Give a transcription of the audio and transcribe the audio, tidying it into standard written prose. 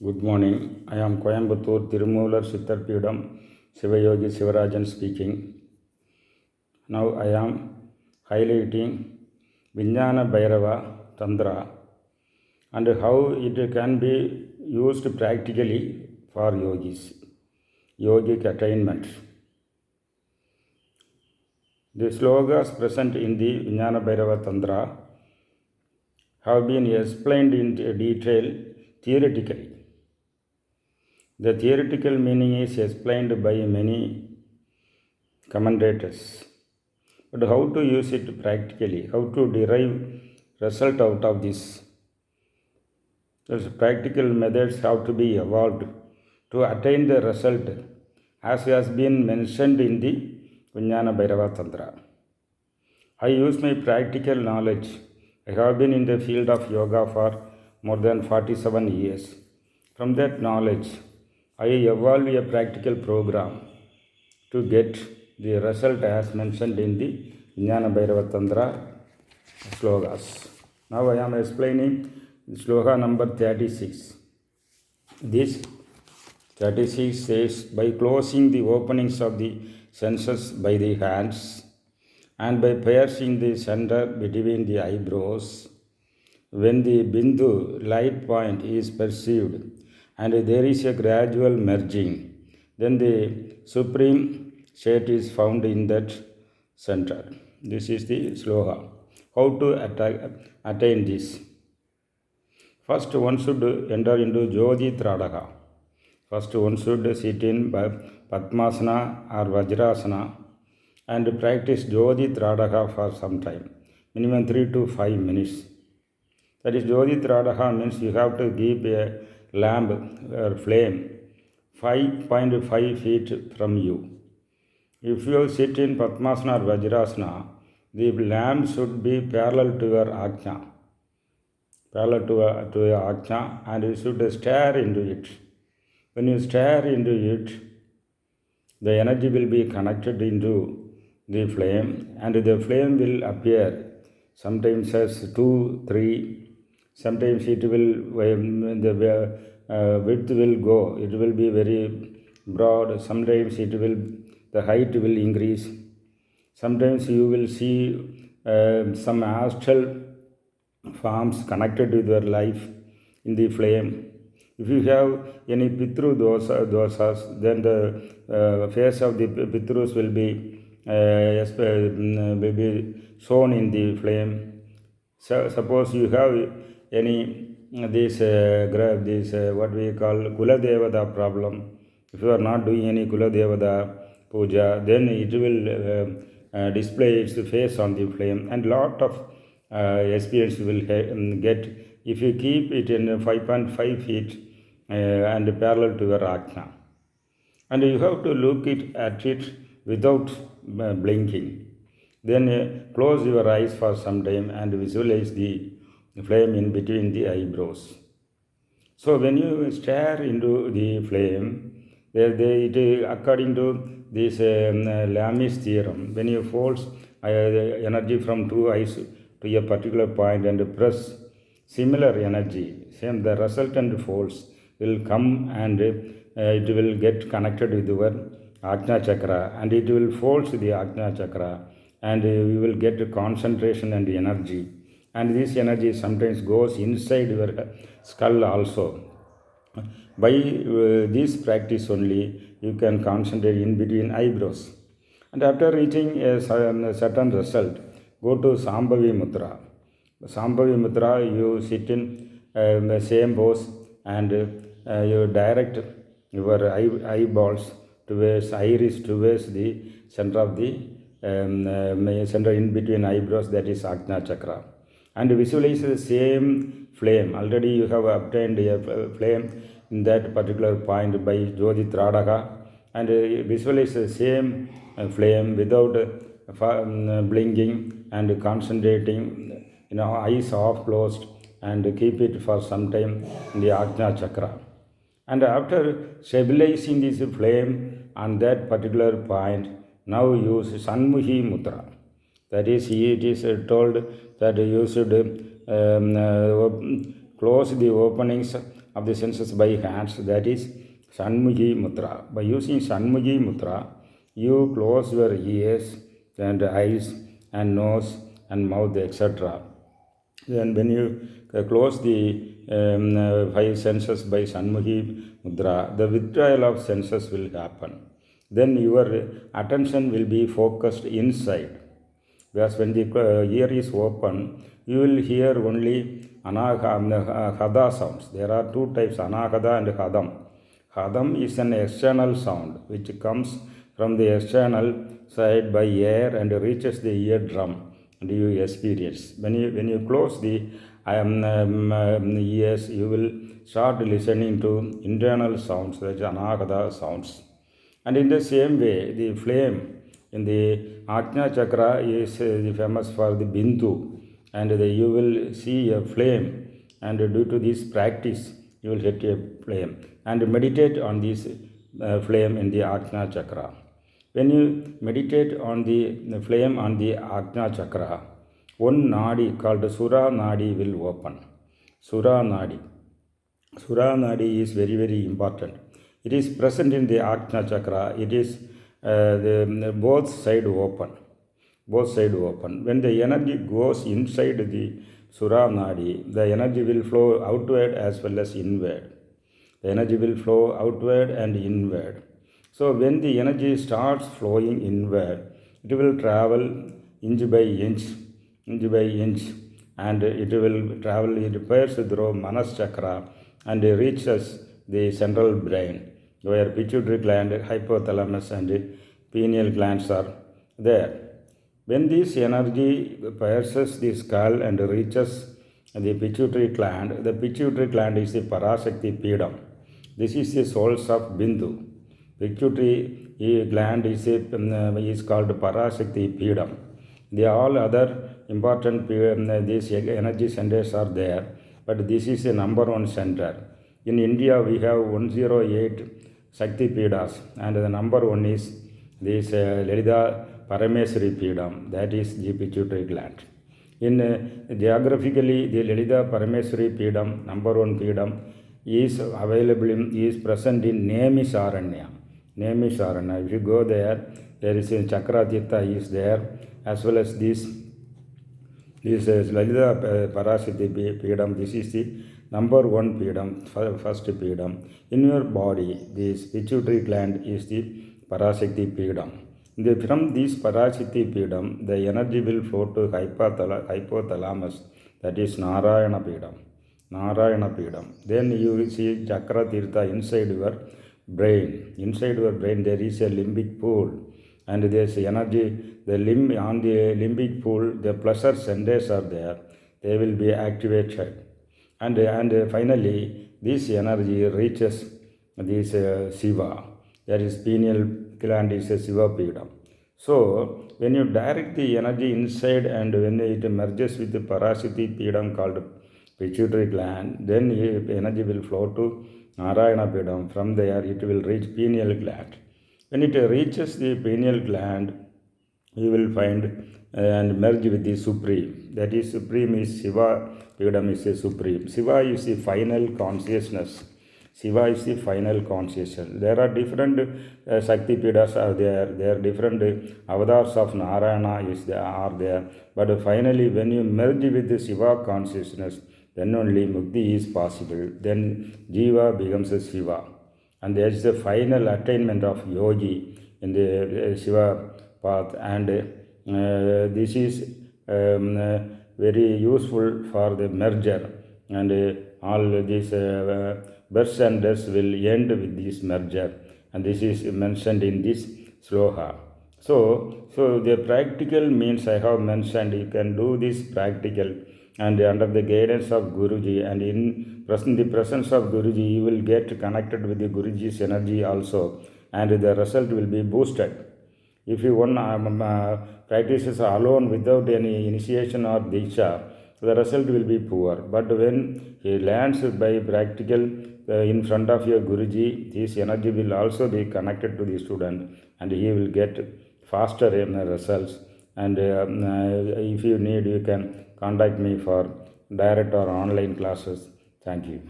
Good morning. I am Coimbatore Tirumular Sittarpidam Sivayogi Sivarajan speaking. Now I am highlighting Vijnana Bairava tantra and how it can be used practically for yogis, yogic attainment. The slogas present in the Vijnana Bairava tantra have been explained in detail theoretically. The theoretical meaning is explained by many commentators. But how to use it practically? How to derive result out of this? Those practical methods have to be evolved to attain the result as has been mentioned in the Vijnana Bairava Tantra. I use my practical knowledge. I have been in the field of yoga for more than 47 years. From that knowledge, I evolve a practical program to get the result as mentioned in the Vijnana Bairava Tantra slogas. Now I am explaining sloga number 36. This 36 says, by closing the openings of the senses by the hands and by piercing the center between the eyebrows, when the bindu light point is perceived and there is a gradual merging, then the supreme state is found in that center. This is the sloga. How to attain this? First, one should enter into Jyoti Tradaka. First, one should sit in Padmasana or Vajrasana and practice Jyoti Tradaka for some time, minimum 3 to 5 minutes. That is, Jyoti Tradaka means you have to keep a lamp or flame 5.5 feet from you. If you sit in Padmasana or Vajrasana, the lamp should be parallel to your ajna. Parallel to your ajna, and you should stare into it. When you stare into it, the energy will be connected into the flame, and the flame will appear sometimes as 2, 3. Sometimes it will, the width will go, it will be very broad. Sometimes the height will increase. Sometimes you will see some astral forms connected with your life in the flame. If you have any pitru dosas, then the face of the pitrus will be shown in the flame. So, suppose you have any this what we call Kula Devada problem. If you are not doing any Kula Devada puja, then it will display its face on the flame, and lot of experience you will get if you keep it in 5.5 feet and parallel to your ajna. And you have to look at it without blinking. Then close your eyes for some time and visualize the flame in between the eyebrows. So when you stare into the flame, according to this Lami's theorem, when you force energy from two eyes to a particular point and press similar energy, the resultant force will come and it will get connected with your Ajna chakra, and it will force the Ajna chakra, and you will get concentration and energy. And this energy sometimes goes inside your skull also. By this practice only, you can concentrate in between eyebrows. And after reaching a certain result, go to Sambhavi Mudra. Sambhavi Mudra, you sit in the same pose and you direct your eyeballs towards iris towards the center of the center in between eyebrows, that is Ajna chakra. And visualize the same flame. Already you have obtained a flame in that particular point by Jyoti Tradaka, and visualize the same flame without blinking and concentrating, eyes half closed, and keep it for some time in the Ajna chakra. And after stabilizing this flame on that particular point, now use Sanmuhi Mudra. That is, it is told that you should close the openings of the senses by hands, that is Shanmukhi Mudra. By using Shanmukhi Mudra, you close your ears and eyes and nose and mouth, etc. Then when you close the five senses by Shanmukhi Mudra, the withdrawal of senses will happen. Then your attention will be focused inside. Whereas when the ear is open, you will hear only Hada sounds. There are two types, Anahada and Hadam. Hadam is an external sound which comes from the external side by air and reaches the eardrum and you experience. When you close the ears, you will start listening to internal sounds, that is Anahada sounds. And in the same way, the flame in the Ajna Chakra is famous for the Bindu, and you will see a flame, and due to this practice, you will get a flame, and meditate on this flame in the Ajna Chakra. When you meditate on the flame on the Ajna Chakra, one Nadi called Sura Nadi will open. Sura Nadi. Sura Nadi is very, very important. It is present in the Ajna Chakra. It is both side open. Both side open. When the energy goes inside the Sura Nadi, the energy will flow outward as well as inward. The energy will flow outward and inward. So when the energy starts flowing inward, it will travel inch by inch, and it will travel, it passes through Manas Chakra and reaches the central brain, where pituitary gland, hypothalamus and pineal glands are there. When this energy passes the skull and reaches the pituitary gland is the Parashakti Pedam. This is the source of Bindu. Pituitary gland is called Parashakti Pedam. The all other important these energy centers are there, but this is the number one center. In India, we have 108 Shakti Pedas, and the number one is this Lalita Parameswari Pedam, that is the pituitary gland. In geographically, the Lalita Parameswari Pedam, number one Pedam, is available is present in Nemisharanya. If you go there, there is a Chakra Tirtha is there, as well as this Lalita Parashakti Pedam. This is the number one Pedam, first Pedam. In your body, this pituitary gland is the Parashakti Pedam. From this Parashakti Pedam, the energy will flow to hypothalamus, that is Narayana Pedam. Then you will see Chakra Tirtha inside your brain. Inside your brain, there is a limbic pool, and there is energy. On the limbic pool, the pleasure centers are there. They will be activated. And finally, this energy reaches this Siva. That is pineal gland is a Siva Pedam. So, when you direct the energy inside and when it merges with the Parashakti Pedam called pituitary gland, then the energy will flow to Narayana Pedam. From there, it will reach pineal gland. When it reaches the pineal gland, you will find and merge with the Supreme. That is, Supreme is Siva Pedam is a Supreme. Siva is the final consciousness. Shiva is the final consciousness. There are different Shakti Pedas are there. There are different avatars of Narayana are there. But finally, when you merge with the Shiva consciousness, then only Mukti is possible. Then Jiva becomes a Shiva. And there is the final attainment of Yogi in the Shiva path. And this is very useful for the merger. And all these births and deaths will end with this merger. And this is mentioned in this sloka. So the practical means I have mentioned, you can do this practical and under the guidance of Guruji, and in the presence of Guruji, you will get connected with the Guruji's energy also, and the result will be boosted. If you one practices alone without any initiation or diksha, the result will be poor. But when he learns by practical in front of your Guruji, his energy will also be connected to the student, and he will get faster results. And if you need, you can contact me for direct or online classes. Thank you.